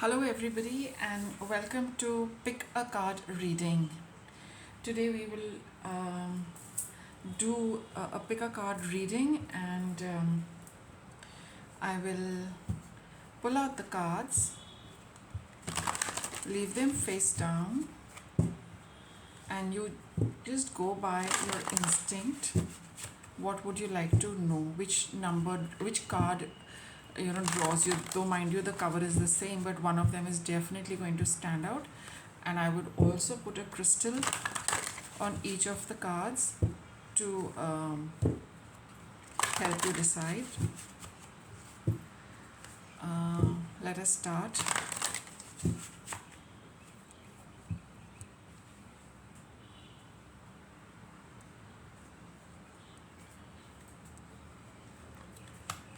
Hello, everybody, and welcome to Pick a Card Reading. Today, we will do a pick a card reading, and I will pull out the cards, leave them face down, and you just go by your instinct. What would you like to know? Which card draws you? Though mind you, the cover is the same, but one of them is definitely going to stand out. And I would also put a crystal on each of the cards to help you decide. Let us start.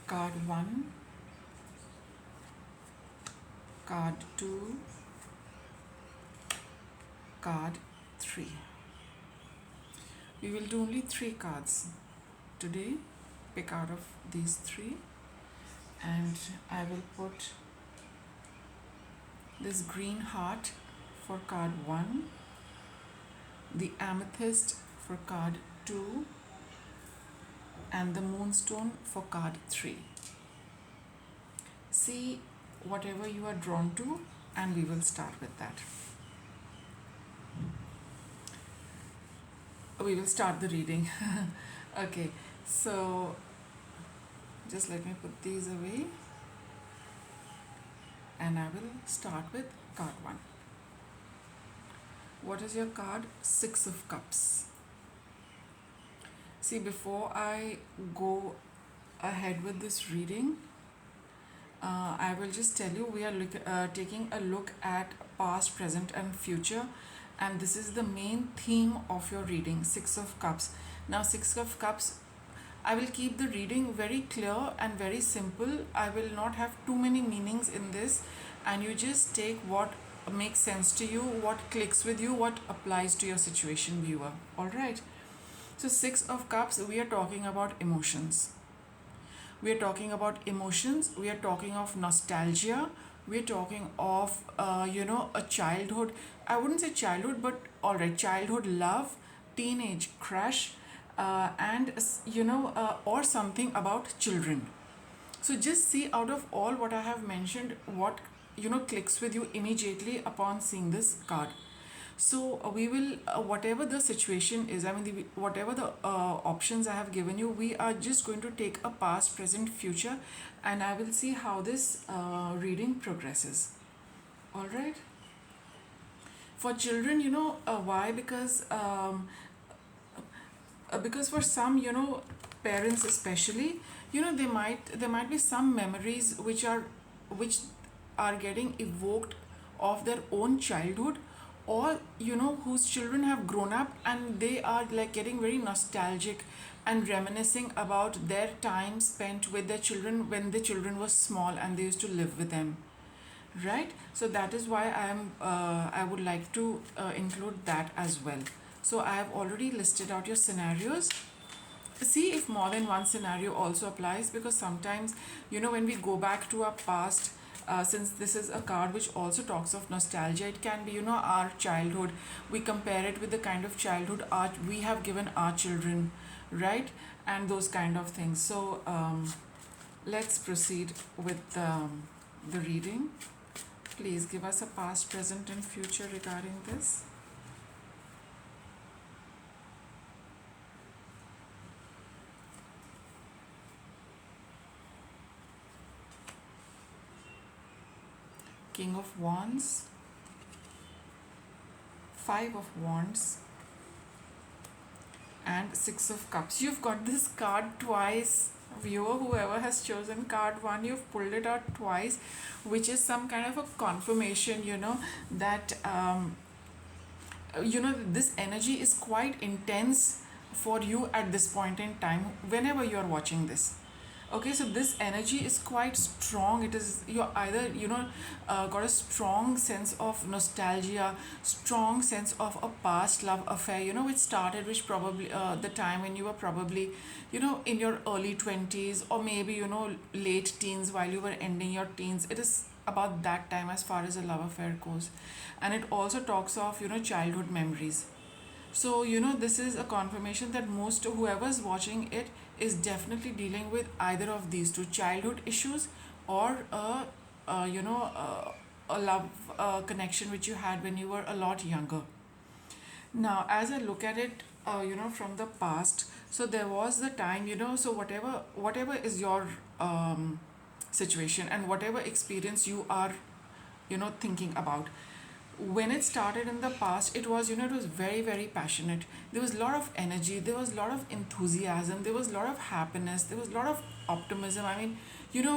Card 1, card 2, card 3. We will do only 3 cards today. Pick out of these 3, and I will put this green heart for card 1, the amethyst for card 2, and the moonstone for card 3. See whatever you are drawn to, and we will start with that. We will start the reading. Okay, so just let me put these away, and I will start with card 1. What is your card? 6 of Cups. See, before I go ahead with this reading, I will just tell you we are taking a look at past, present, and future, and this is the main theme of your reading, 6 of Cups. Now, 6 of Cups, I will keep the reading very clear and very simple. I will not have too many meanings in this, and you just take what makes sense to you, what clicks with you, what applies to your situation, viewer. All right. So 6 of Cups, we are talking about emotions. We are talking about emotions. We are talking of nostalgia. We are talking of, a childhood. I wouldn't say childhood, but all right, childhood love, teenage crush, and or something about children. So just see out of all what I have mentioned, what clicks with you immediately upon seeing this card. So we will, whatever the situation is, whatever the options I have given you, we are just going to take a past, present, future, and I will see how this reading progresses. All right. For children, why? Because for some, parents especially, there might be some memories which are getting evoked of their own childhood, or whose children have grown up and they are like getting very nostalgic and reminiscing about their time spent with their children when the children were small and they used to live with them, right? So that is why I would like to include that as well. So I have already listed out your scenarios. See if more than one scenario also applies, because sometimes when we go back to our past, since this is a card which also talks of nostalgia, it can be our childhood. We compare it with the kind of childhood we have given our children, right? And those kind of things. So let's proceed with the reading. Please give us a past, present, and future regarding this. King of Wands, 5 of Wands, and 6 of Cups. You've got this card twice. Viewer, whoever has chosen card 1, you've pulled it out twice, which is some kind of a confirmation, that this energy is quite intense for you at this point in time, whenever you are watching this. Okay, so this energy is quite strong. It is, you're either, got a strong sense of nostalgia, strong sense of a past love affair, which started, which probably, the time when you were probably, in your early 20s, or maybe, late teens, while you were ending your teens. It is about that time as far as a love affair goes. And it also talks of, childhood memories. So, this is a confirmation that most whoever's watching it is definitely dealing with either of these two, childhood issues, or a love connection which you had when you were a lot younger. Now, as I look at it, from the past, so there was the time, so whatever is your situation, and whatever experience you are, thinking about, when it started in the past, it was, it was very, very passionate. There was a lot of energy, there was a lot of enthusiasm, there was a lot of happiness, there was a lot of optimism. I mean,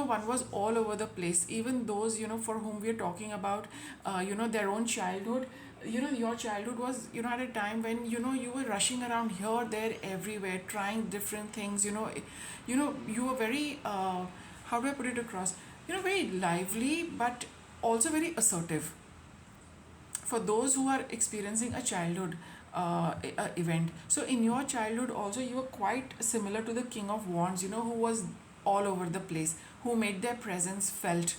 one was all over the place. Even those, for whom we are talking about, their own childhood, your childhood was, at a time when, you were rushing around here, there, everywhere, trying different things. You were very, how do I put it across, very lively, but also very assertive. For those who are experiencing a childhood event, so in your childhood also, you were quite similar to the King of Wands, who was all over the place, who made their presence felt,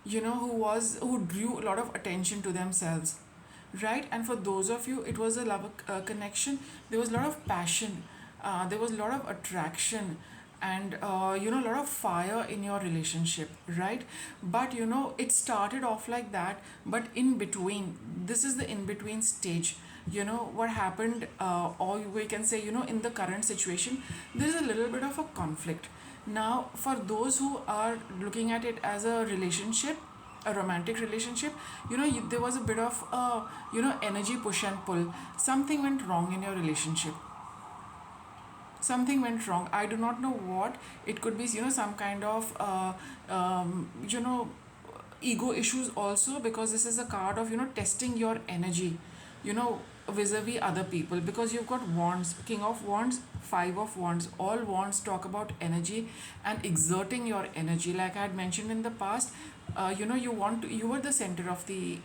who drew a lot of attention to themselves, right? And for those of you, it was a love connection. There was a lot of passion, there was a lot of attraction, and a lot of fire in your relationship, right? But it started off like that, but in between, this is the in between stage. What happened, or we can say, in the current situation, there is a little bit of a conflict. Now, for those who are looking at it as a relationship, a romantic relationship, there was a bit of energy push and pull. Something went wrong in your relationship, something went wrong. I do not know what. It could be, some kind of ego issues also, because this is a card of, testing your energy, you know vis-a-vis other people, because you've got wands, King of Wands, Five of Wands. All wands talk about energy and exerting your energy. Like I had mentioned in the past, you were the center of the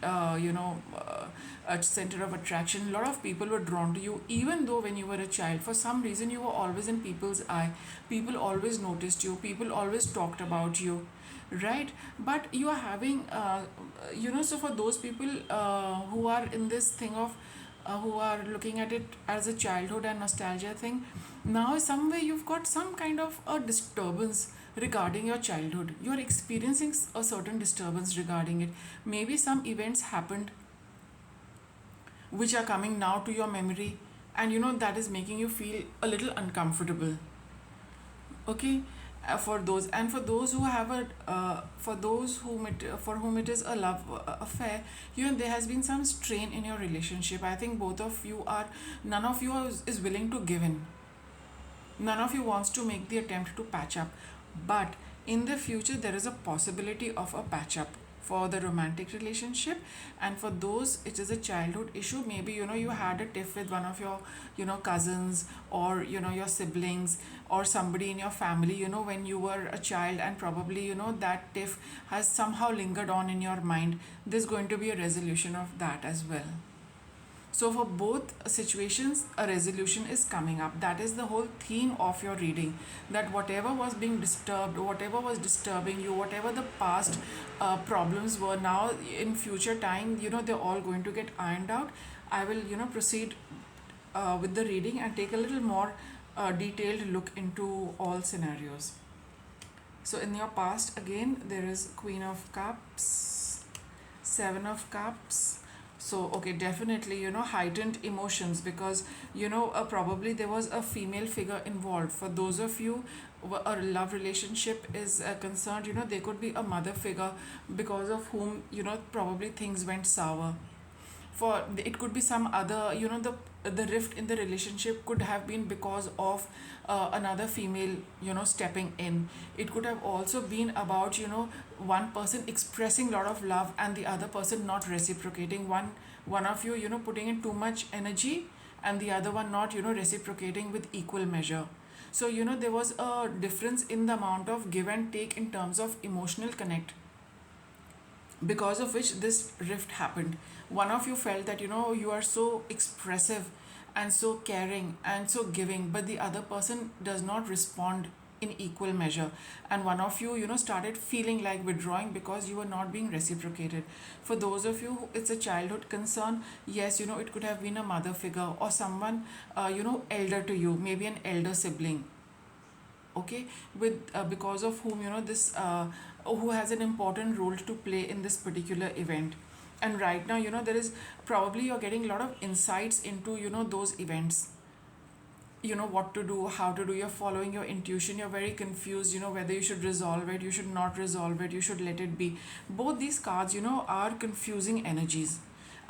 center of attraction. A lot of people were drawn to you, even though when you were a child, for some reason you were always in people's eye. People always noticed you, people always talked about you, right? But you are having, so for those people who are in this thing of, who are looking at it as a childhood and nostalgia thing, now somewhere you've got some kind of a disturbance regarding your childhood. You're experiencing a certain disturbance regarding it. Maybe some events happened which are coming now to your memory, and that is making you feel a little uncomfortable. Okay. For those, and for those who have a for those whom it for whom it is a love affair, there has been some strain in your relationship. I think both of you are, none of you is willing to give in, none of you wants to make the attempt to patch up. But in the future, there is a possibility of a patch up for the romantic relationship. And for those, it is a childhood issue. Maybe you had a tiff with one of your cousins, or your siblings, or somebody in your family, when you were a child, and probably that tiff has somehow lingered on in your mind. There's going to be a resolution of that as well. So, for both situations, a resolution is coming up. That is the whole theme of your reading. That whatever was being disturbed, whatever was disturbing you, whatever the past problems were, now in future time, they're all going to get ironed out. I will, proceed with the reading and take a little more detailed look into all scenarios. So, in your past, again, there is Queen of Cups, Seven of Cups. So, okay, definitely, heightened emotions, because, probably there was a female figure involved. For those of you, a love relationship is concerned, there could be a mother figure because of whom, probably things went sour. For it could be some other, the rift in the relationship could have been because of another female, stepping in. It could have also been about, one person expressing a lot of love and the other person not reciprocating. One of you, putting in too much energy, and the other one not, reciprocating with equal measure. So there was a difference in the amount of give and take in terms of emotional connect, because of which this rift happened. One of you felt that you are so expressive and so caring and so giving, but the other person does not respond in equal measure, and one of you started feeling like withdrawing because you were not being reciprocated. For those of you it's a childhood concern, yes, it could have been a mother figure or someone elder to you, maybe an elder sibling, okay, with because of whom this who has an important role to play in this particular event. And right now there is probably you're getting a lot of insights into those events, what to do, how to do, you're following your intuition, you're very confused, whether you should resolve it, you should not resolve it, you should let it be. Both these cards are confusing energies.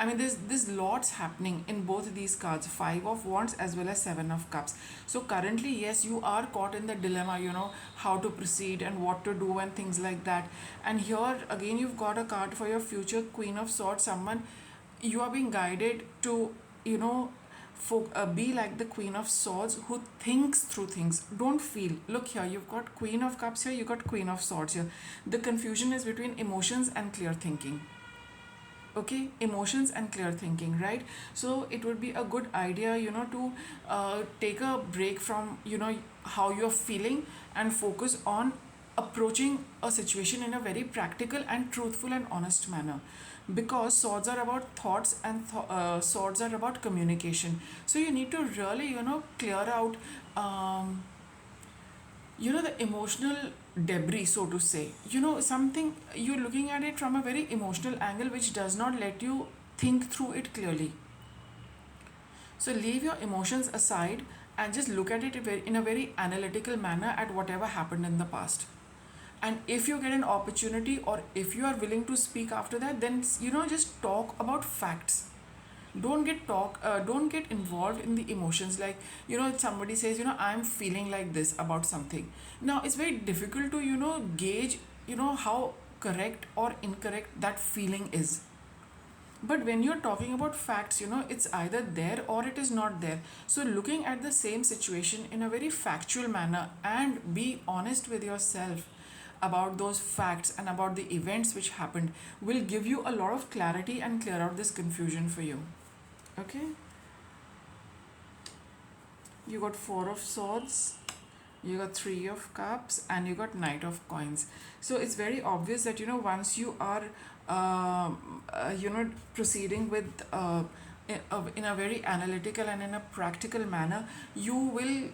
I mean, there's lots happening in both these cards, Five of Wands as well as Seven of Cups. So currently, yes, you are caught in the dilemma, how to proceed and what to do and things like that. And here again, you've got a card for your future Queen of Swords, someone you are being guided to, you know, be like the Queen of Swords who thinks through things. Don't feel. Look here, you've got Queen of Cups here, you've got Queen of Swords here. The confusion is between emotions and clear thinking. Okay, emotions and clear thinking, right? So it would be a good idea to take a break from how you're feeling and focus on approaching a situation in a very practical and truthful and honest manner, because swords are about thoughts and swords are about communication. So you need to really clear out the emotional debris, so to say. Something you're looking at it from a very emotional angle which does not let you think through it clearly. So leave your emotions aside and just look at it in a very analytical manner at whatever happened in the past. And if you get an opportunity or if you are willing to speak after that, then just talk about facts. Don't get involved in the emotions. Like somebody says I'm feeling like this about something. Now it's very difficult to gauge how correct or incorrect that feeling is. But when you're talking about facts, it's either there or it is not there. So looking at the same situation in a very factual manner and be honest with yourself about those facts and about the events which happened will give you a lot of clarity and clear out this confusion for you. Okay, you got Four of Swords, you got Three of Cups, and you got Knight of Coins. So it's very obvious that once you are proceeding with in a very analytical and in a practical manner, you will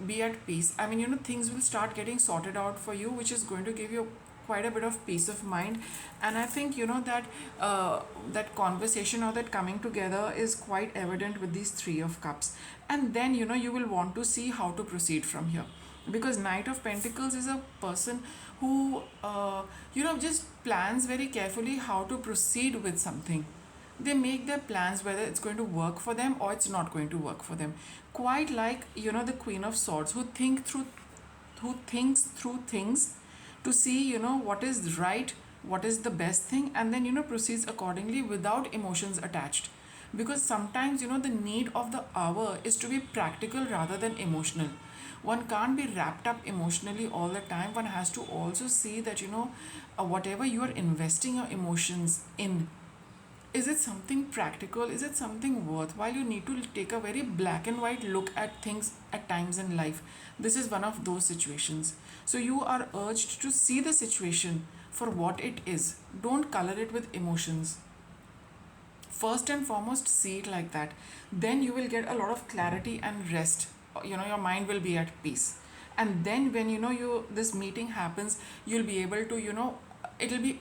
be at peace. I mean, things will start getting sorted out for you, which is going to give you quite a bit of peace of mind. And I think that that conversation or that coming together is quite evident with these Three of Cups. And then you will want to see how to proceed from here, because Knight of Pentacles is a person who just plans very carefully how to proceed with something. They make their plans whether it's going to work for them or it's not going to work for them, quite like the Queen of Swords, who thinks through things to see what is right, what is the best thing, and then proceeds accordingly without emotions attached. Because sometimes the need of the hour is to be practical rather than emotional. One can't be wrapped up emotionally all the time. One has to also see that whatever you are investing your emotions in, is it something practical, is it something worthwhile? You need to take a very black and white look at things at times in life. This is one of those situations. So you are urged to see the situation for what it is. Don't color it with emotions. First and foremost, see it like that. Then you will get a lot of clarity and rest. Your mind will be at peace. And then when this meeting happens, you'll be able to it'll be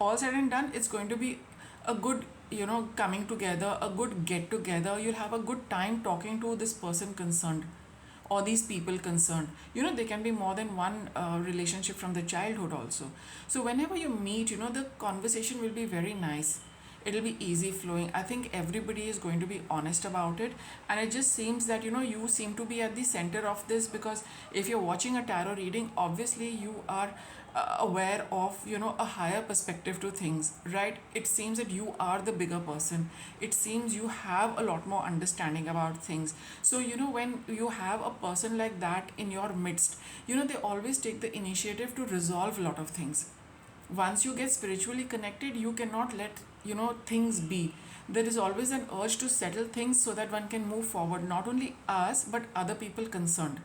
all said and done, it's going to be a good coming together, a good get together. You'll have a good time talking to this person concerned or these people concerned. There can be more than one relationship from the childhood also. So whenever you meet, the conversation will be very nice. It'll be easy flowing. I think everybody is going to be honest about it, and it just seems that you seem to be at the center of this, because if you're watching a tarot reading, obviously you are aware of, a higher perspective to things, right? It seems that you are the bigger person. It seems you have a lot more understanding about things. So, when you have a person like that in your midst, they always take the initiative to resolve a lot of things. Once you get spiritually connected, you cannot let, things be. There is always an urge to settle things so that one can move forward, not only us but other people concerned.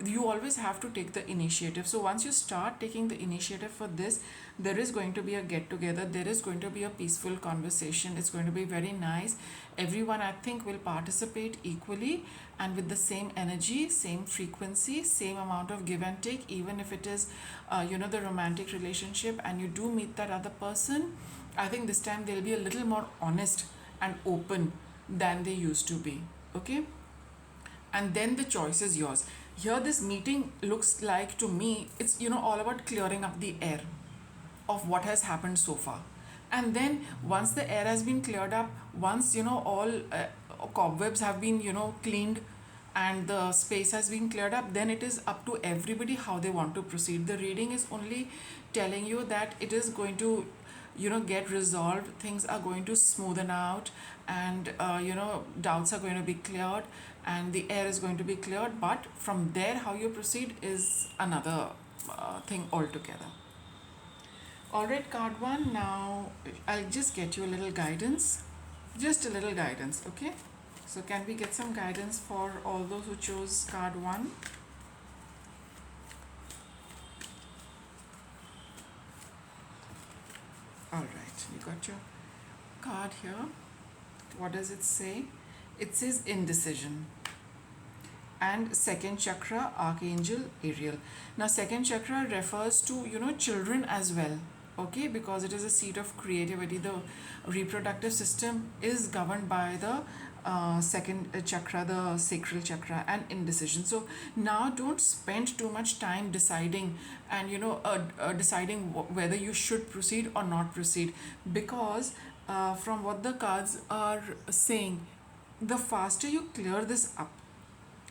You always have to take the initiative. So once you start taking the initiative for this, there is going to be a get together, there is going to be a peaceful conversation, it's going to be very nice. Everyone, I think, will participate equally and with the same energy, same frequency, same amount of give and take. Even if it is the romantic relationship and you do meet that other person, I think this time they'll be a little more honest and open than they used to be. Okay, and then the choice is yours. Here this meeting looks like, to me, it's all about clearing up the air of what has happened so far. And then once the air has been cleared up, once all cobwebs have been cleaned and the space has been cleared up, then it is up to everybody how they want to proceed. The reading is only telling you that it is going to get resolved, things are going to smoothen out, and doubts are going to be cleared and the air is going to be cleared. But from there, how you proceed is another thing altogether. All right, card one. Now I'll just get you a little guidance, just a little guidance. Okay, so can we get some guidance for all those who chose card one? All right, you got your card here. What does it say? It says indecision. And second chakra, Archangel Ariel. Now second chakra refers to children as well. Okay, because it is a seat of creativity. The reproductive system is governed by the second chakra, the sacral chakra, and indecision. So now don't spend too much time deciding and deciding whether you should proceed or not proceed, because from what the cards are saying, the faster you clear this up,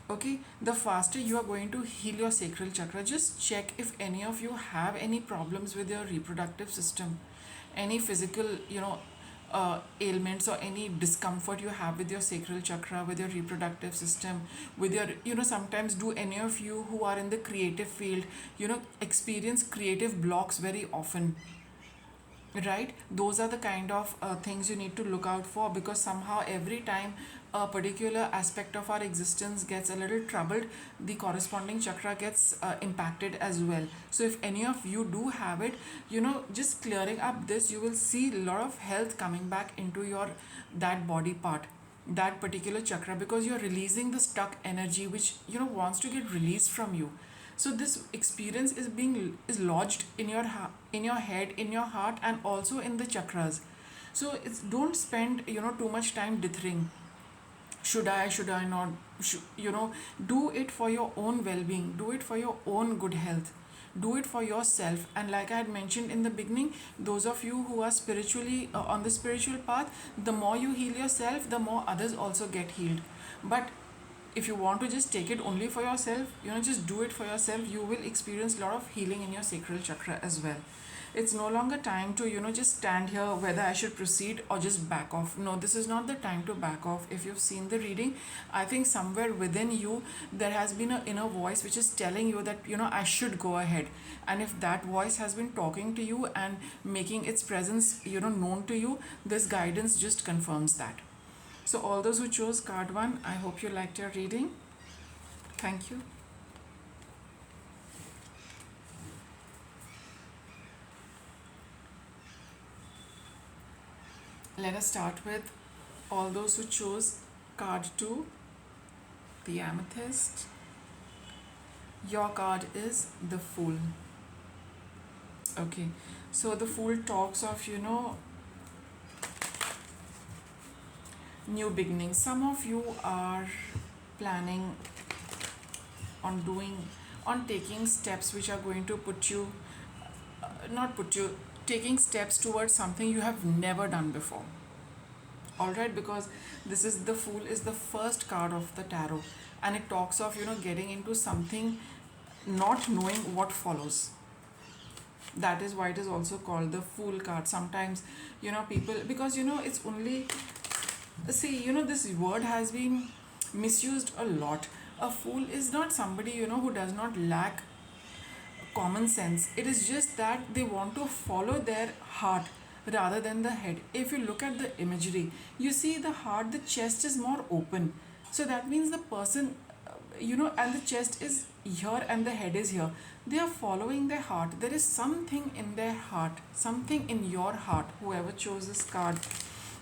okay, the faster you are going to heal your sacral chakra. Just check if any of you have any problems with your reproductive system, any physical ailments or any discomfort you have with your sacral chakra, with your reproductive system, with your sometimes, do any of you who are in the creative field experience creative blocks very often, right? Those are the kind of things you need to look out for, because somehow every time a particular aspect of our existence gets a little troubled, the corresponding chakra gets impacted as well. So if any of you do have it, just clearing up this, you will see a lot of health coming back into your that body part, that particular chakra, because you're releasing the stuck energy which wants to get released from you. So this experience is lodged in your in your head, in your heart, and also in the chakras. So it's, don't spend too much time dithering. Should I not? Do it for your own well-being. Do it for your own good health. Do it for yourself. And like I had mentioned in the beginning, those of you who are spiritually on the spiritual path, the more you heal yourself, the more others also get healed. But if you want to just take it only for yourself, just do it for yourself, you will experience a lot of healing in your sacral chakra as well. It's no longer time to just stand here whether I should proceed or just back off. No, this is not the time to back off. If you've seen the reading, I think somewhere within you there has been an inner voice which is telling you that I should go ahead. And if that voice has been talking to you and making its presence known to you, this guidance just confirms that. So all those who chose card 1, I hope you liked your reading. Thank you. Let us start with all those who chose card 2, the Amethyst. Your card is the Fool. Okay, so the Fool talks of, new beginnings. Some of you are planning on taking steps which are going to taking steps towards something you have never done before. All right, because this is the Fool is the first card of the tarot, and it talks of getting into something, not knowing what follows. That is why it is also called the Fool card. Sometimes, people, because it's only, see, this word has been misused a lot. A fool is not somebody, who does not lack common sense. It is just that they want to follow their heart rather than the head. If you look at the imagery, you see the heart, the chest is more open. So that means the person, and the chest is here and the head is here. They are following their heart. There is something in their heart, something in your heart, whoever chose this card,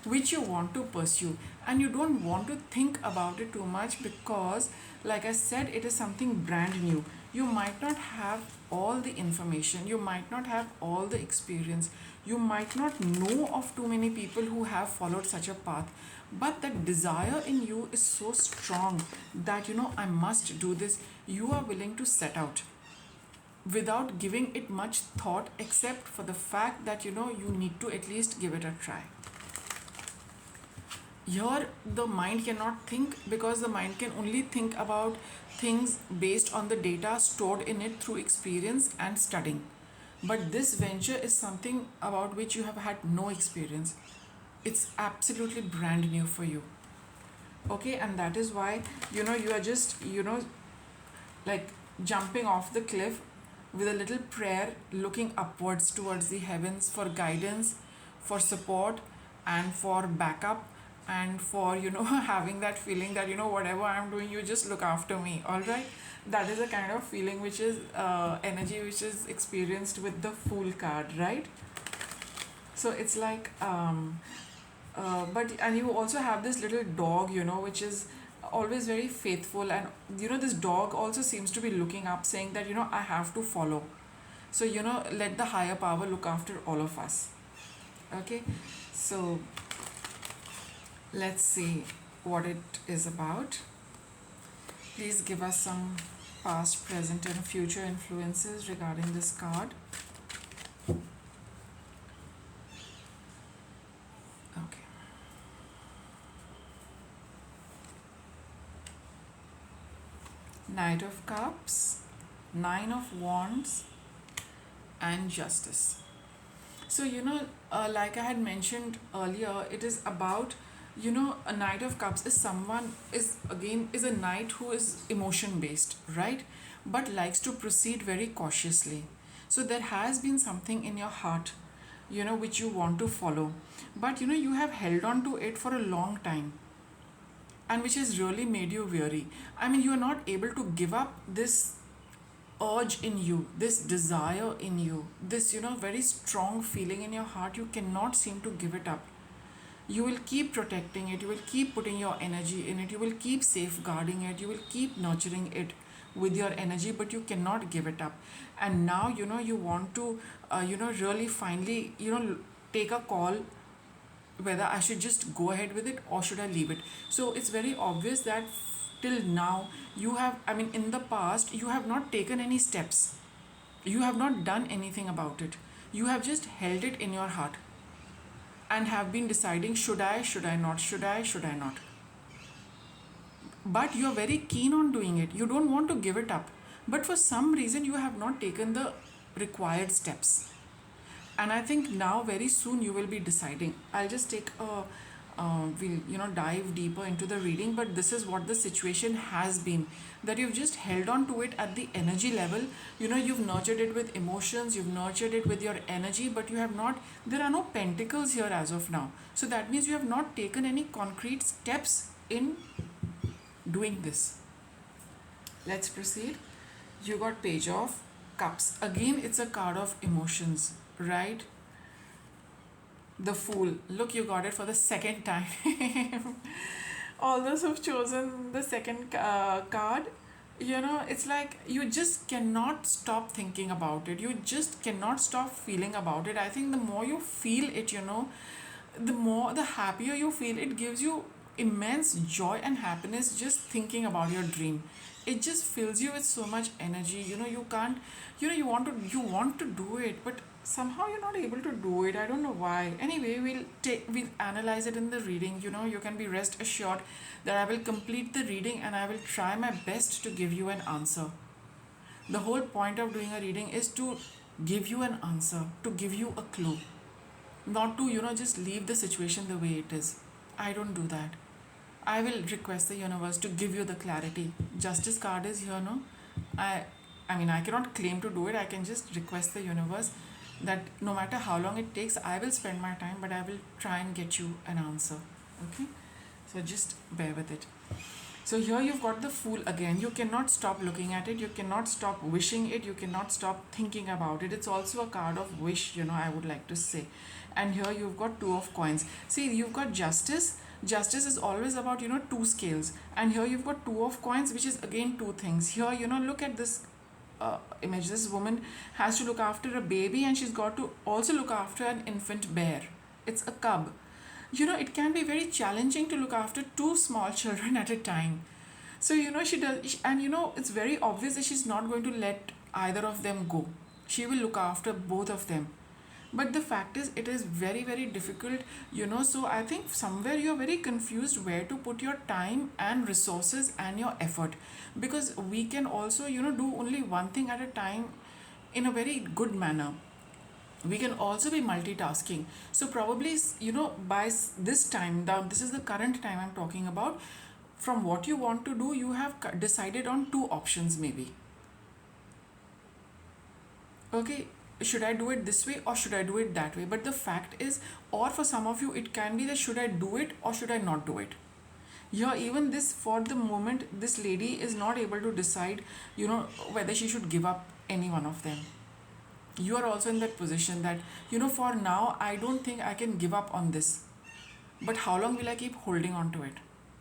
which you want to pursue, and you don't want to think about it too much because, like I said, it is something brand new. You might not have all the information, you might not have all the experience, you might not know of too many people who have followed such a path, but that desire in you is so strong that I must do this. You are willing to set out without giving it much thought, except for the fact that you need to at least give it a try. Here the mind cannot think, because the mind can only think about things based on the data stored in it through experience and studying. But this venture is something about which you have had no experience. It's absolutely brand new for you. Okay, and that is why you are just like jumping off the cliff with a little prayer, looking upwards towards the heavens for guidance, for support, and for backup, and for having that feeling that whatever I'm doing, you just look after me. All right, that is a kind of feeling which is energy which is experienced with the Fool card, right? So it's like but and you also have this little dog, which is always very faithful, and this dog also seems to be looking up, saying that I have to follow. So let the higher power look after all of us. Okay, so let's see what it is about. Please give us some past, present, and future influences regarding this card. Okay. Knight of Cups, Nine of Wands, and Justice. So like I had mentioned earlier, it is about a Knight of Cups is someone, is a knight who is emotion based, right? But likes to proceed very cautiously. So there has been something in your heart which you want to follow, but you have held on to it for a long time, and which has really made you weary. I mean, you are not able to give up this urge in you, this desire in you, this very strong feeling in your heart. You cannot seem to give it up. You will keep protecting it, you will keep putting your energy in it, you will keep safeguarding it, you will keep nurturing it with your energy, but you cannot give it up. And now you want to really finally take a call whether I should just go ahead with it or should I leave it. So it's very obvious that till now you have, I mean, in the past, you have not taken any steps. You have not done anything about it. You have just held it in your heart and have been deciding, should I not, should I not. But you are very keen on doing it. You don't want to give it up. But for some reason, you have not taken the required steps. And I think now very soon you will be deciding. I'll just take a we'll dive deeper into the reading, but this is what the situation has been, that you've just held on to it at the energy level. You've nurtured it with emotions, you've nurtured it with your energy, but you have not, there are no pentacles here as of now. So that means you have not taken any concrete steps in doing this. Let's proceed. You got Page of Cups. Again, it's a card of emotions, right? The Fool. Look, you got it for the second time. All those who've chosen the second card, it's like you just cannot stop thinking about it. You just cannot stop feeling about it. I think the more you feel it, the happier you feel. It gives you immense joy and happiness just thinking about your dream. It just fills you with so much energy. You can't, you want to do it, but somehow you're not able to do it. I don't know why. Anyway, we'll analyze it in the reading. You can be rest assured that I will complete the reading and I will try my best to give you an answer. The whole point of doing a reading is to give you an answer, to give you a clue, not to, just leave the situation the way it is. I don't do that. I will request the universe to give you the clarity. Justice card is here, no? I I mean, I cannot claim to do it. I can just request the universe that no matter how long it takes, I will spend my time, but I will try and get you an answer. Okay? So just bear with it. So here you've got the Fool again. You cannot stop looking at it. You cannot stop wishing it. You cannot stop thinking about it. It's also a card of wish, I would like to say. And here you've got Two of Coins. See, you've got Justice. Justice is always about, two scales. And here you've got Two of Coins, which is again two things. Here, look at this image. This woman has to look after a baby, and she's got to also look after an infant bear. It's a cub. It can be very challenging to look after two small children at a time. So, she does, and it's very obvious that she's not going to let either of them go. She will look after both of them. But the fact is, it is very, very difficult, So, I think somewhere you're very confused where to put your time and resources and your effort. Because we can also, do only one thing at a time in a very good manner. We can also be multitasking. So probably, by this time, now this is the current time I'm talking about, from what you want to do, you have decided on two options maybe. Okay, should I do it this way or should I do it that way? But the fact is, or for some of you, it can be that should I do it or should I not do it? Here, even this, for the moment, this lady is not able to decide, whether she should give up any one of them. You are also in that position that, for now, I don't think I can give up on this. But how long will I keep holding on to it?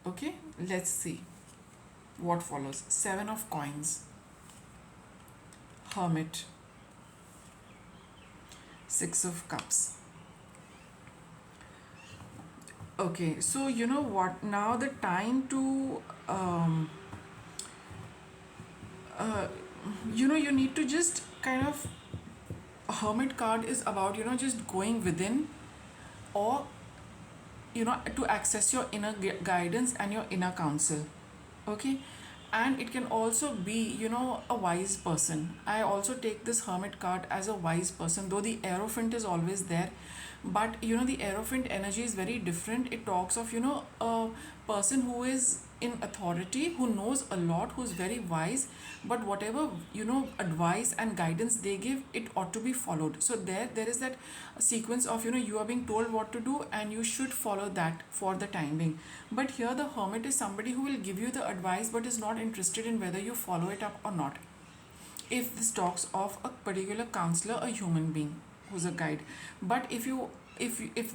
Okay, let's see what follows. Seven of Coins, Hermit, Six of Cups. Okay, so you know what? Now the time to, you need to just kind of, a Hermit card is about, just going within, or, to access your inner guidance and your inner counsel. Okay, and it can also be, a wise person. I also take this Hermit card as a wise person, though the Hierophant is always there. But the Hierophant energy is very different. It talks of, a person who is in authority, who knows a lot, who's very wise, but whatever, advice and guidance they give, it ought to be followed. So there is that sequence of, you are being told what to do and you should follow that for the time being. But here the Hermit is somebody who will give you the advice but is not interested in whether you follow it up or not. If this talks of a particular counselor, a human being who's a guide. But if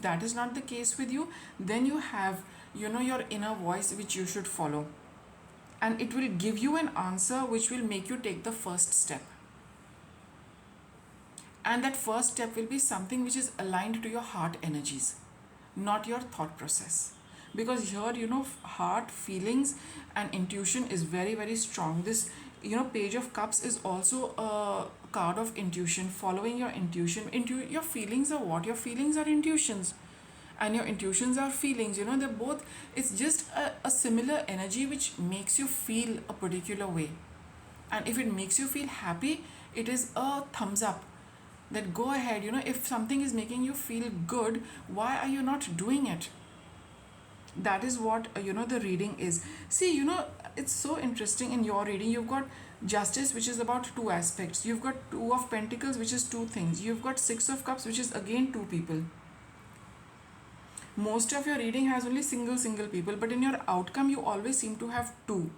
that is not the case with you, then you have, your inner voice which you should follow, and it will give you an answer which will make you take the first step. And that first step will be something which is aligned to your heart energies, not your thought process. Because here, heart, feelings, and intuition is very, very strong. This, Page of Cups is also a card of intuition, following your intuition. Your feelings are what? Your feelings are intuitions. And your intuitions are feelings. They're both, it's just a similar energy which makes you feel a particular way. And if it makes you feel happy, it is a thumbs up. That go ahead, if something is making you feel good, why are you not doing it? That is what, the reading is. See, it's so interesting. In your reading, you've got Justice, which is about two aspects. You've got Two of Pentacles, which is two things. You've got Six of Cups, which is again two people. Most of your reading has only single people, but in your outcome, you always seem to have two.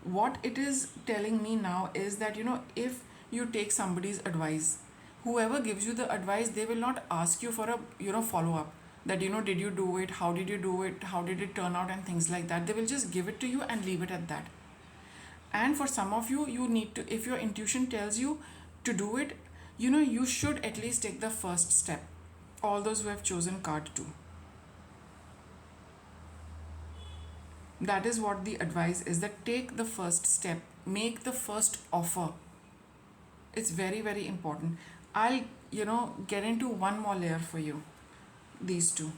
What it is telling me now is that, if you take somebody's advice, whoever gives you the advice, they will not ask you for a, follow-up. That, did you do it? How did you do it? How did it turn out? And things like that. They will just give it to you and leave it at that. And for some of you, you need to, if your intuition tells you to do it, you should at least take the first step. All those who have chosen card 2. That is what the advice is, that take the first step, make the first offer. It's very, very important. I'll, get into one more layer for you. These two.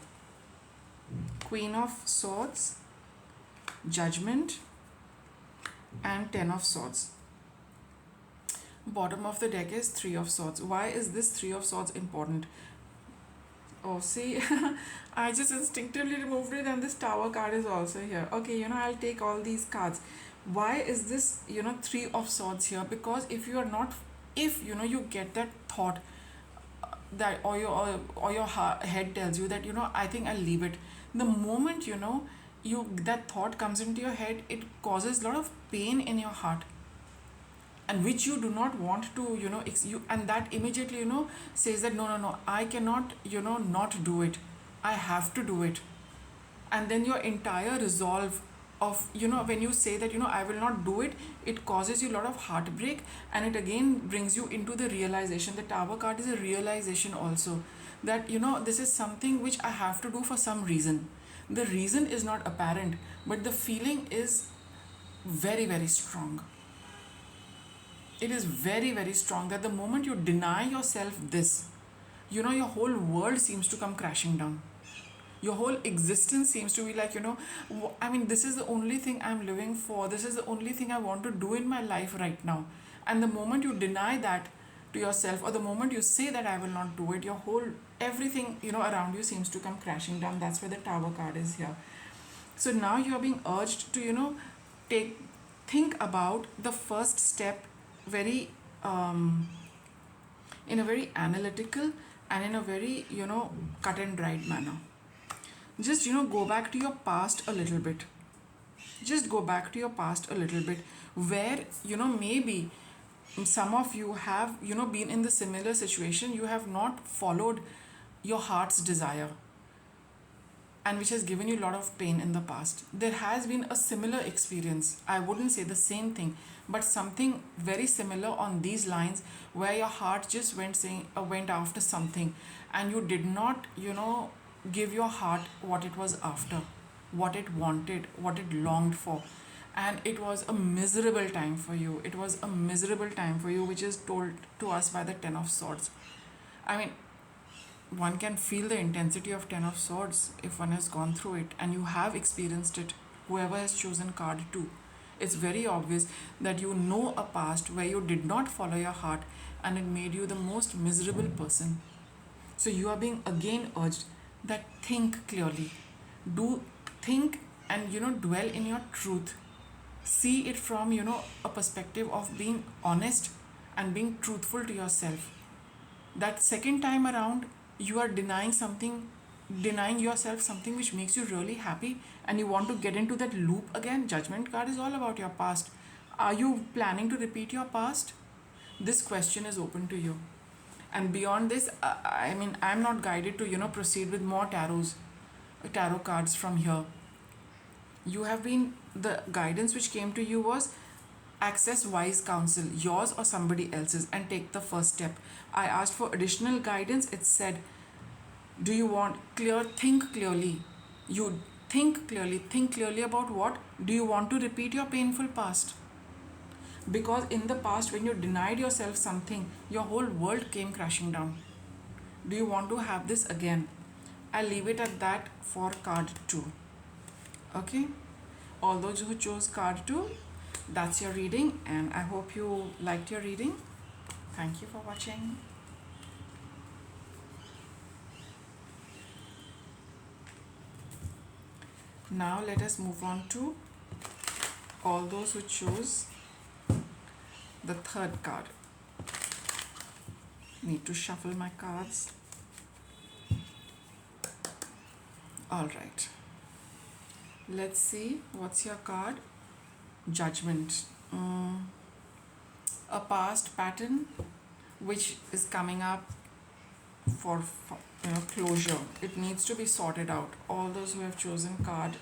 Queen of Swords, Judgment, and Ten of Swords. Bottom of the deck is Three of Swords. Why is this Three of Swords important? Oh, see, I just instinctively removed it, and this Tower card is also here. Okay, I'll take all these cards. Why is this, Three of Swords here? Because if you get that thought that, or your head tells you that, I think I'll leave it. The moment, that thought comes into your head, it causes a lot of pain in your heart, and which you do not want to, and that immediately, says that, no, no, no, I cannot, not do it, I have to do it. And then your entire resolve of, when you say that, I will not do it, it causes you a lot of heartbreak, and it again brings you into the realization. The Tower card is a realization also, that, this is something which I have to do for some reason. The reason is not apparent, but the feeling is very, very strong. It is very, very strong, that the moment you deny yourself this, your whole world seems to come crashing down. Your whole existence seems to be like, I mean, this is the only thing I'm living for, this is the only thing I want to do in my life right now. And the moment you deny that to yourself, or the moment you say that I will not do it, your whole everything, around you seems to come crashing down. That's where the Tower card is here. So now you are being urged to, take think about the first step, very in a very analytical and in a very, cut and dried manner. Just, go back to your past a little bit. Just go back to your past a little bit, where, maybe some of you have, been in the similar situation. You have not followed your heart's desire, and which has given you a lot of pain in the past. There has been a similar experience. I wouldn't say the same thing, but something very similar on these lines, where your heart just went after something, and you did not, give your heart what it was after, what it wanted, what it longed for. And it was a miserable time for you. It was a miserable time for you, which is told to us by the Ten of Swords. I mean, one can feel the intensity of Ten of Swords if one has gone through it and you have experienced it. Whoever has chosen card 2, it's very obvious that you know a past where you did not follow your heart, and it made you the most miserable person. So you are being again urged that think clearly. Do think, and dwell in your truth. See it from, a perspective of being honest and being truthful to yourself. That second time around, you are denying yourself something which makes you really happy, and you want to get into that loop again. Judgment card is all about your past. Are you planning to repeat your past? This question is open to you. And beyond this, I mean, I'm not guided to, proceed with more tarot cards from here. The guidance which came to you was access wise counsel, yours or somebody else's, and take the first step. I asked for additional guidance. It said, do you want think clearly. You think clearly about what? Do you want to repeat your painful past? Because in the past, when you denied yourself something, your whole world came crashing down. Do you want to have this again? I'll leave it at that for card 2. Okay? All those who chose card 2, that's your reading, and I hope you liked your reading. Thank you for watching. Now let us move on to all those who chose the third card. Need to shuffle my cards. All right. Let's see, what's your card? Judgment. A past pattern which is coming up for closure. It needs to be sorted out. All those who have chosen card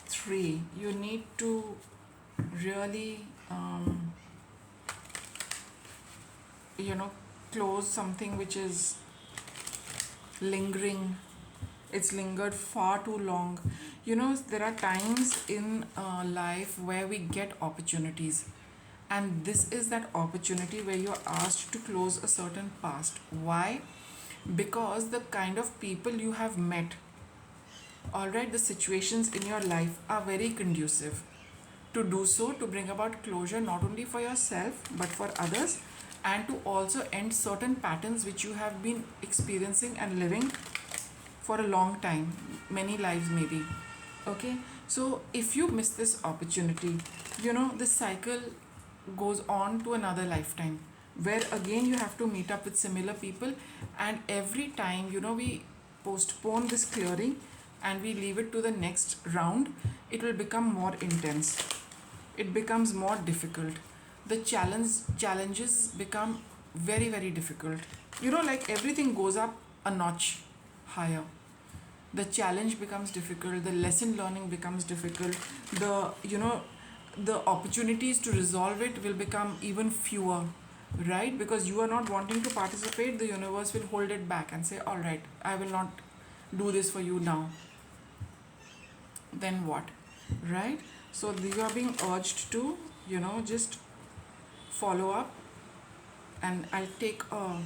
3, you need to really close something which is lingering. It's lingered far too long. There are times in life where we get opportunities, and this is that opportunity where you're asked to close a certain past. Why? Because the kind of people you have met, alright, the situations in your life are very conducive. to do so, to bring about closure not only for yourself but for others, and to also end certain patterns which you have been experiencing and living for a long time, many lives maybe. Okay, so if you miss this opportunity, this cycle goes on to another lifetime, where again you have to meet up with similar people, and every time we postpone this clearing and we leave it to the next round, it will become more intense, it becomes more difficult, the challenges become very very difficult, like everything goes up a notch higher. The challenge becomes difficult, the lesson learning becomes difficult, the the opportunities to resolve it will become even fewer, right? Because you are not wanting to participate, the universe will hold it back and say, all right, I will not do this for you now. Then what, right? So you are being urged to just follow up, and I'll take a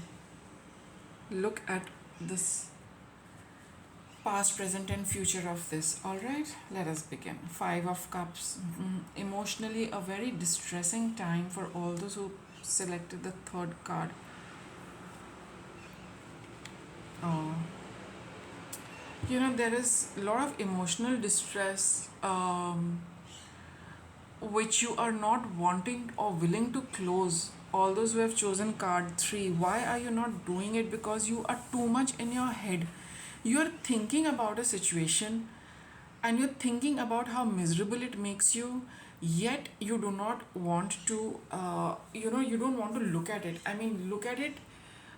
look at this past, present, and future of this. All right, let us begin. Five of Cups. Emotionally, a very distressing time for all those who selected the third card. Uh, there is a lot of emotional distress, which you are not wanting or willing to close. All those who have chosen card 3, why are you not doing it? Because you are too much in your head. You're thinking about a situation and you're thinking about how miserable it makes you, yet you do not want to, you don't want to look at it. I mean, look at it.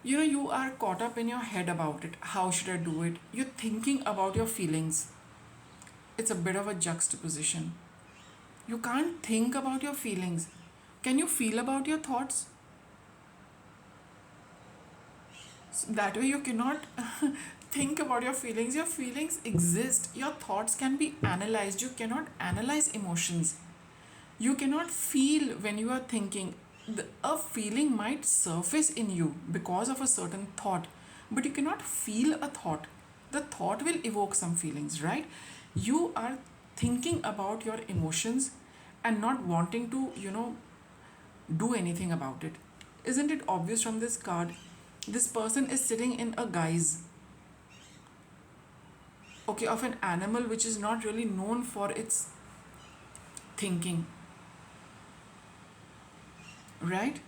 You are caught up in your head about it. How should I do it? You're thinking about your feelings. It's a bit of a juxtaposition. You can't think about your feelings. Can you feel about your thoughts? So that way you cannot think about your feelings. Your feelings exist. Your thoughts can be analyzed. You cannot analyze emotions. You cannot feel when you are thinking. A feeling might surface in you because of a certain thought, but you cannot feel a thought. The thought will evoke some feelings, right? You are thinking about your emotions and not wanting to, do anything about it. Isn't it obvious from this card? This person is sitting in a guise, okay, of an animal which is not really known for its thinking, right?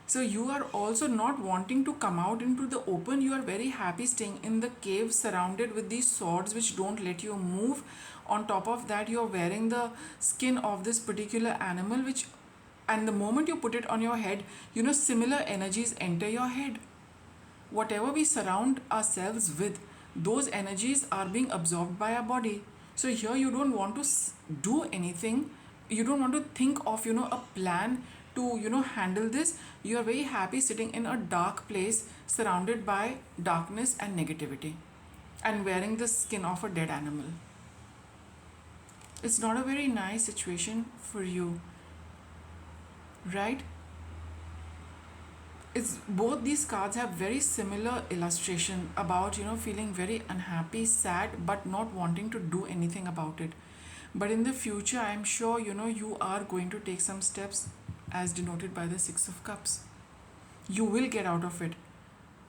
So you are also not wanting to come out into the open. You are very happy staying in the cave surrounded with these swords which don't let you move. On top of that, you are wearing the skin of this particular animal, which, and the moment you put it on your head, similar energies enter your head. Whatever we surround ourselves with, those energies are being absorbed by our body. So here you don't want to do anything. You don't want to think of a plan to handle this. You are very happy sitting in a dark place surrounded by darkness and negativity, and wearing the skin of a dead animal. It's not a very nice situation for you, right? It's both these cards have very similar illustration about feeling very unhappy, sad, but not wanting to do anything about it. But in the future, I'm sure you are going to take some steps, as denoted by the Six of Cups. You will get out of it.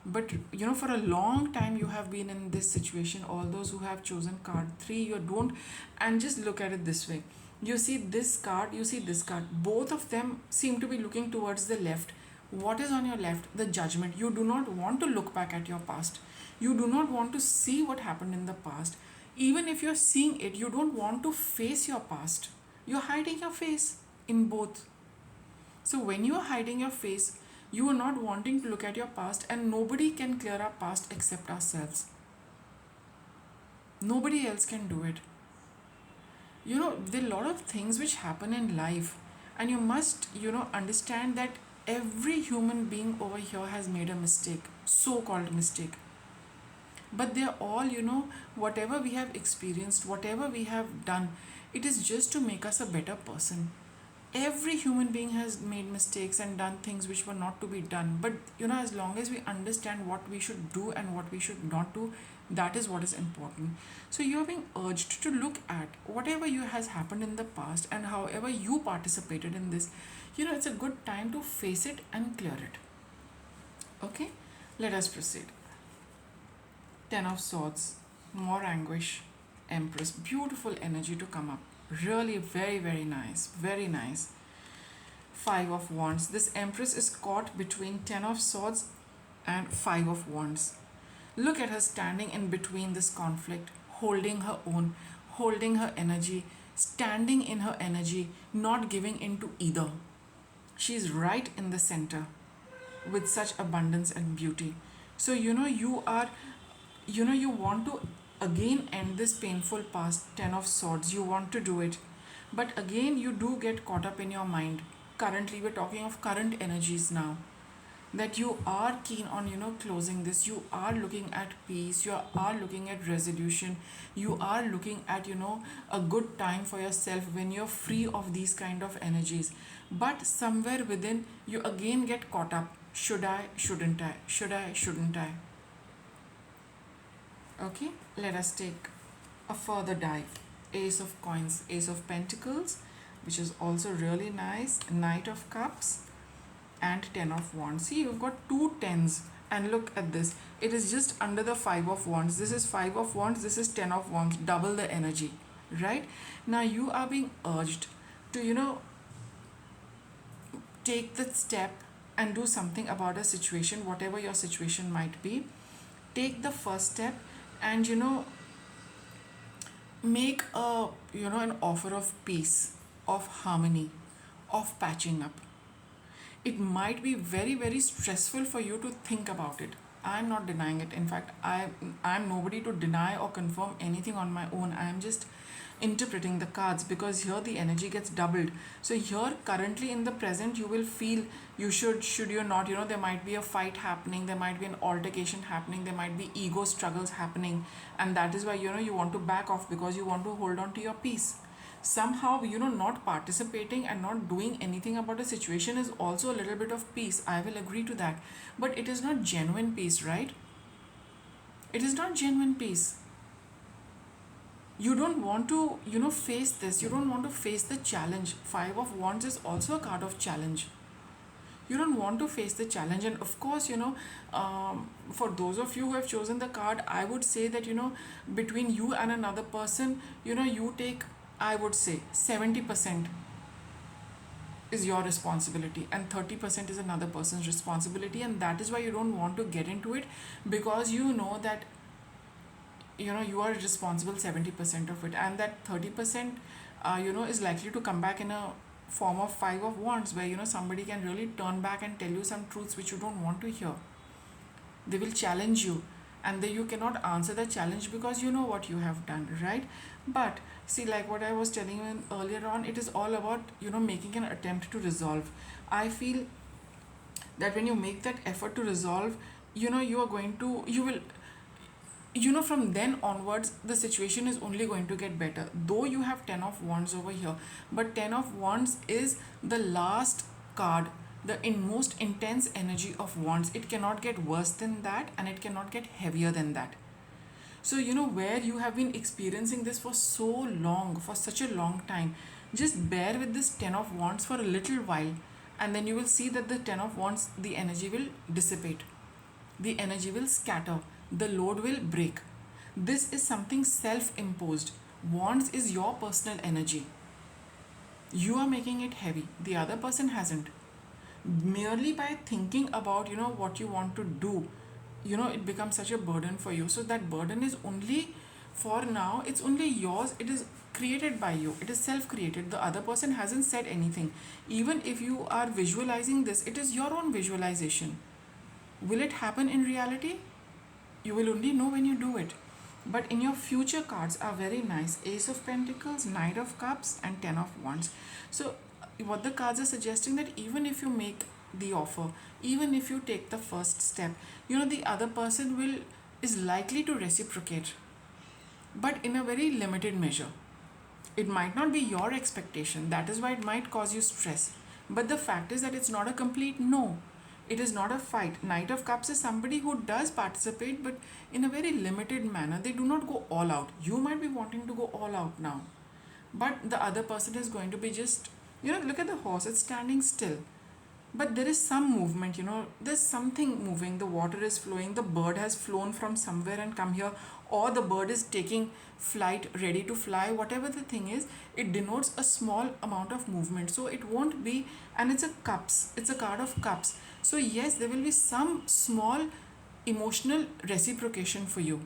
But for a long time you have been in this situation. All those who have chosen card 3, you don't. And just look at it this way. You see this card, you see this card. Both of them seem to be looking towards the left. What is on your left? The Judgment. You do not want to look back at your past. You do not want to see what happened in the past. Even if you're seeing it, you don't want to face your past. You're hiding your face in both. So when you are hiding your face, you are not wanting to look at your past, and nobody can clear our past except ourselves. Nobody else can do it. There are a lot of things which happen in life, and you must, understand that every human being over here has made a mistake, so-called mistake. But they're all, whatever we have experienced, whatever we have done, it is just to make us a better person. Every human being has made mistakes and done things which were not to be done, but as long as we understand what we should do and what we should not do, that is what is important. So you are being urged to look at whatever you has happened in the past and however you participated in this. It's a good time to face it and clear it. Okay, let us proceed. Ten of Swords, more anguish. Empress, beautiful energy to come up, really very very nice, very nice. Five of Wands, this Empress is caught between Ten of Swords and Five of Wands. Look at her standing in between this conflict, holding her own, holding her energy, standing in her energy, not giving in to either. She's right in the center with such abundance and beauty. So you are, you want to again end this painful past. Ten of Swords, you want to do it, but again you do get caught up in your mind. Currently we're talking of current energies now, that you are keen on closing this. You are looking at peace, you are looking at resolution, you are looking at a good time for yourself when you're free of these kind of energies. But somewhere within you again get caught up. Should I, shouldn't I, should I, shouldn't I? Okay, let us take a further dive. Ace of Coins, Ace of Pentacles, which is also really nice. Knight of Cups and Ten of Wands. See, you've got two tens, and look at this. It is just under the Five of Wands. This is Five of Wands, this is Ten of Wands. Double the energy, right? Now you are being urged to take the step and do something about a situation, whatever your situation might be. Take the first step and make a an offer of peace, of harmony, of patching up. It might be very very stressful for you to think about it. I'm not denying it. In fact, I'm nobody to deny or confirm anything on my own. I am just interpreting the cards, because here the energy gets doubled. So here currently in the present you will feel you should you not, there might be a fight happening, there might be an altercation happening, there might be ego struggles happening, and that is why you want to back off, because you want to hold on to your peace. Somehow not participating and not doing anything about a situation is also a little bit of peace. I will agree to that, but it is not genuine peace, right? It is not genuine peace. You don't want to face this. You don't want to face the challenge. Five of Wands is also a card of challenge. You don't want to face the challenge. And of course, for those of you who have chosen the card, I would say that between you and another person, you take, I would say, 70% is your responsibility and 30% is another person's responsibility. And that is why you don't want to get into it, because you know that you are responsible 70% of it, and that 30% is likely to come back in a form of Five of Wands, where somebody can really turn back and tell you some truths which you don't want to hear. They will challenge you, and then you cannot answer the challenge because you know what you have done, right? But see, like what I was telling you earlier on, it is all about making an attempt to resolve. I feel that when you make that effort to resolve, you are going to, you will, from then onwards the situation is only going to get better. Though you have Ten of Wands over here, but Ten of Wands is the last card, the most intense energy of Wands. It cannot get worse than that, and it cannot get heavier than that. So where you have been experiencing this for so long, for such a long time, just bear with this Ten of Wands for a little while, and then you will see that the Ten of Wands, the energy will dissipate, the energy will scatter, the load will break. This is something self-imposed. Wands is your personal energy. You are making it heavy. The other person hasn't. Merely by thinking about what you want to do, it becomes such a burden for you. So that burden is only for now. It's only yours. It is created by you. It is self-created. The other person hasn't said anything. Even if you are visualizing this, it is your own visualization. Will it happen in reality? You will only know when you do it. But in your future cards are very nice. Ace of Pentacles, Knight of Cups and Ten of Wands. So what the cards are suggesting, that even if you make the offer, even if you take the first step, the other person is likely to reciprocate, but in a very limited measure. It might not be your expectation. That is why it might cause you stress. But the fact is that it's not a complete no. It is not a fight. Knight of Cups is somebody who does participate, but in a very limited manner. They do not go all out. You might be wanting to go all out now, but the other person is going to be just, look at the horse, it's standing still. But there is some movement, there's something moving. The water is flowing, the bird has flown from somewhere and come here, or the bird is taking flight, ready to fly. Whatever the thing is, it denotes a small amount of movement. So it won't be, and it's a cups, it's a card of cups. So yes, there will be some small emotional reciprocation for you.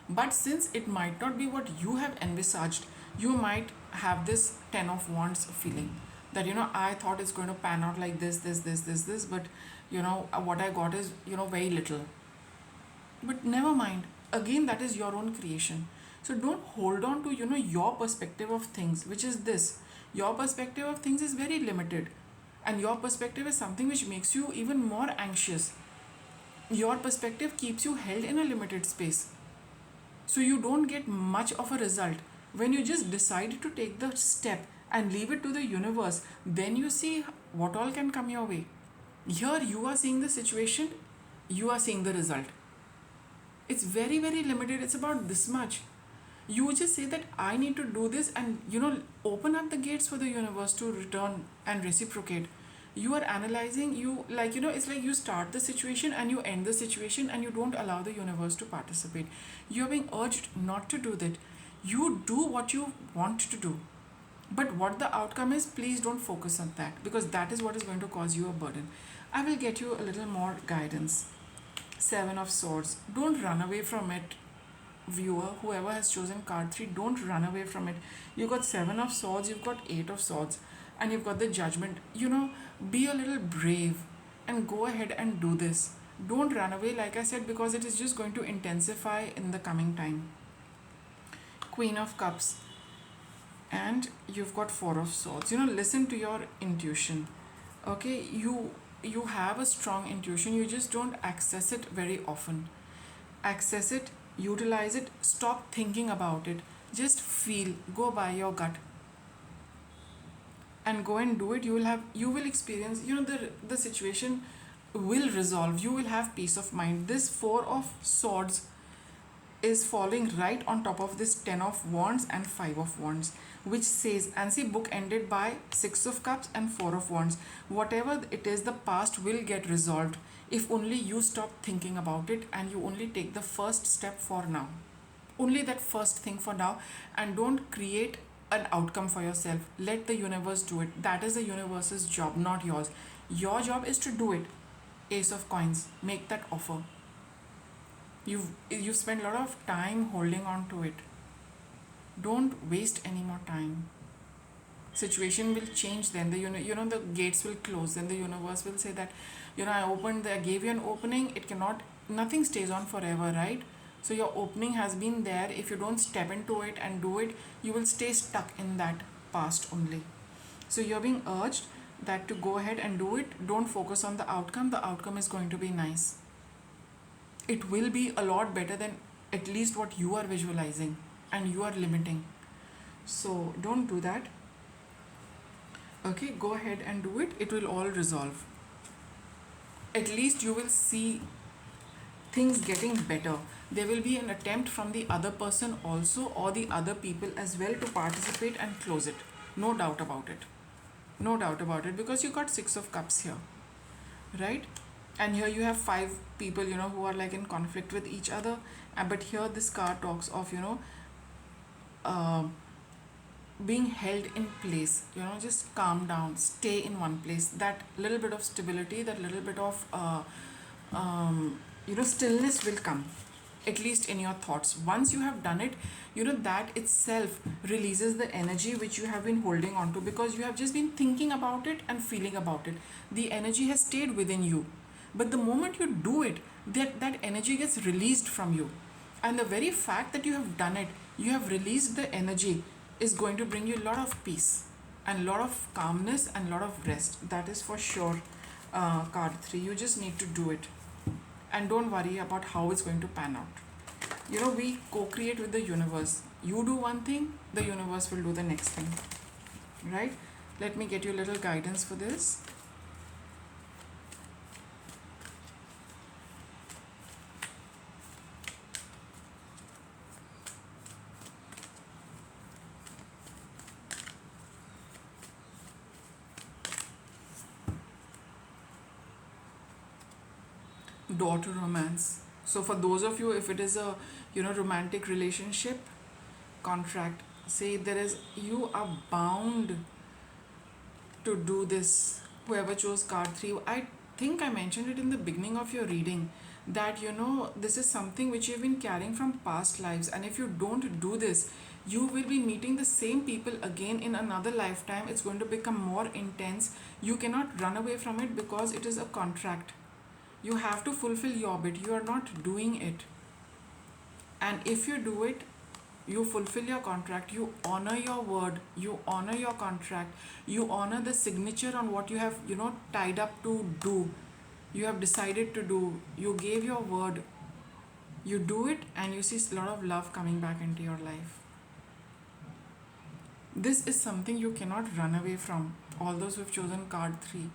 But since it might not be what you have envisaged, you might have this 10 of Wands feeling that, I thought it's going to pan out like this, but, what I got is, very little. But never mind. Again, that is your own creation. So don't hold on to, your perspective of things, which is this. Your perspective of things is very limited. And your perspective is something which makes you even more anxious. Your perspective keeps you held in a limited space. So you don't get much of a result. When you just decide to take the step and leave it to the universe, then you see what all can come your way. Here you are seeing the situation, you are seeing the result. It's very, very limited. It's about this much. You just say that I need to do this, and open up the gates for the universe to return and reciprocate. You are analyzing, it's like you start the situation and you end the situation, and you don't allow the universe to participate. You're being urged not to do that. You do what you want to do, but what the outcome is, please don't focus on that, because that is what is going to cause you a burden. I will get you a little more guidance. 7 of Swords. Don't run away from it, viewer. Whoever has chosen card 3, don't run away from it. You've got 7 of Swords, you've got 8 of Swords, and you've got the Judgment. Be a little brave and go ahead and do this. Don't run away, like I said, because it is just going to intensify in the coming time. Queen of Cups, and you've got 4 of Swords. Listen to your intuition. Okay, you have a strong intuition, you just don't access it very often. Access it, utilize it, stop thinking about it, just feel, go by your gut and go and do it. You will experience, the situation will resolve. You will have peace of mind. This 4 of Swords is falling right on top of this 10 of Wands and 5 of Wands, which says, and see, book ended by 6 of Cups and 4 of Wands. Whatever it is, the past will get resolved if only you stop thinking about it and you only take the first step for now. Only that first thing for now, and don't create an outcome for yourself. Let the universe do it. That is the universe's job, not yours. Your job is to do it. Ace of Coins, make that offer. You spend a lot of time holding on to it. Don't waste any more time. Situation will change then. The gates will close. Then the universe will say that, I gave you an opening. Nothing stays on forever, right? So your opening has been there. If you don't step into it and do it, you will stay stuck in that past only. So you're being urged that to go ahead and do it. Don't focus on the outcome. The outcome is going to be nice. It will be a lot better than at least what you are visualizing and you are limiting. So don't do that. Okay, go ahead and do it. It will all resolve. At least you will see things getting better. There will be an attempt from the other person also, or the other people as well, to participate and close it. No doubt about it. No doubt about it, because you got 6 of Cups here, right? And here you have 5 people, who are like in conflict with each other. But here this card talks of, being held in place. Just calm down, stay in one place. That little bit of stability, that little bit of, stillness will come, at least in your thoughts. Once you have done it, that itself releases the energy which you have been holding on to, because you have just been thinking about it and feeling about it. The energy has stayed within you. But the moment you do it, that energy gets released from you. And the very fact that you have done it, you have released the energy, is going to bring you a lot of peace and a lot of calmness and a lot of rest. That is for sure. Card 3, you just need to do it. And don't worry about how it's going to pan out. We co-create with the universe. You do one thing, the universe will do the next thing, right? Let me get you a little guidance for this. Door to romance. So for those of you, if it is a romantic relationship, contract, say there is, you are bound to do this. Whoever chose card 3, I think I mentioned it in the beginning of your reading, that this is something which you've been carrying from past lives, and if you don't do this, you will be meeting the same people again in another lifetime. It's going to become more intense. You cannot run away from it because it is a contract. You have to fulfill your bit. You are not doing it, and if you do it, you fulfill your contract, you honor your word, you honor your contract, you honor the signature on what you have tied up to do, you have decided to do, you gave your word, you do it, and you see a lot of love coming back into your life. This is something you cannot run away from. All those who have chosen card 3,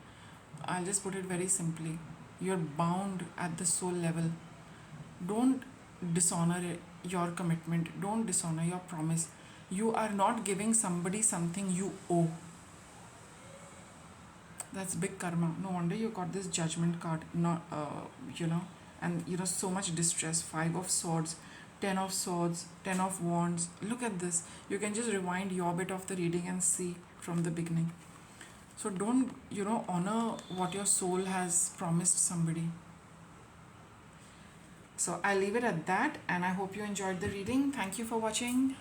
I'll just put it very simply, you're bound at the soul level. Don't dishonor your commitment, don't dishonor your promise. You are not giving somebody something you owe. That's big karma. No wonder you got this judgment card. Not and so much distress. 5 of swords, 10 of swords, 10 of wands. Look at this. You can just rewind your bit of the reading and see from the beginning. So don't honor what your soul has promised somebody. So I'll leave it at that, and I hope you enjoyed the reading. Thank you for watching.